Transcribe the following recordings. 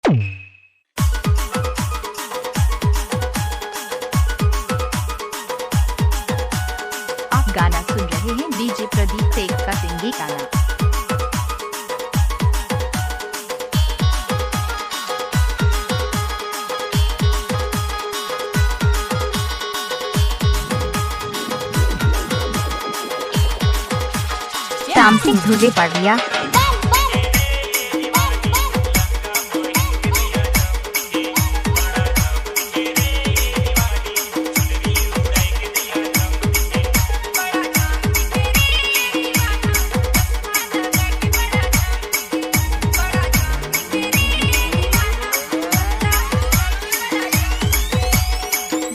आप गाना सुन रहे हैं डीजे प्रदीप तेग का सिंगी गाना। तामसिंग धुले पड़िया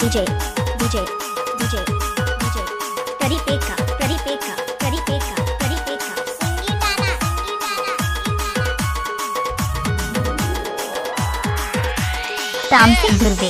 DJ DJ DJ DJ करी पेका करी पेका करी पेका करी पेका संगीताना तामसिंग धुले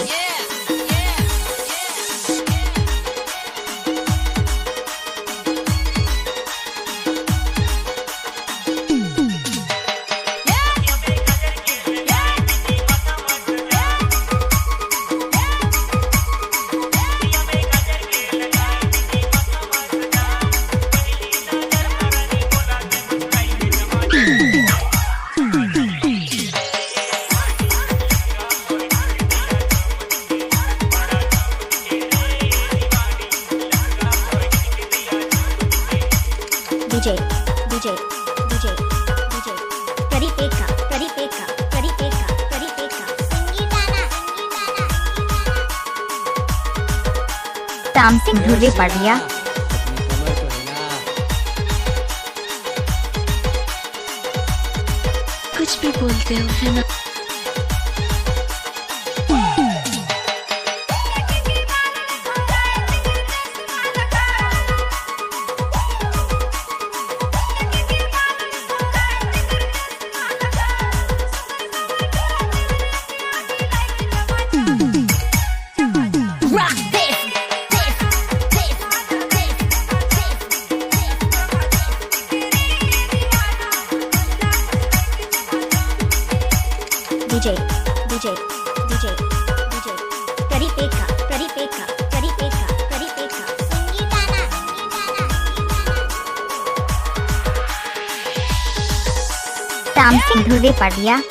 DJ DJ DJ DJ करी पेका करी पेका करी पेका करी पेका संगीताना तामसिंग धुले पड़िया कुछ भी बोलते हो है ना। DJ DJ DJ DJ करी पेका करी पेका करी पेका करी पेका संगीताना तामसिंग धुले पड़िया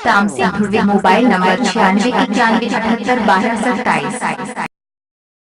तामसिंग धुले मोबाइल नंबर 96 91 78 12 27।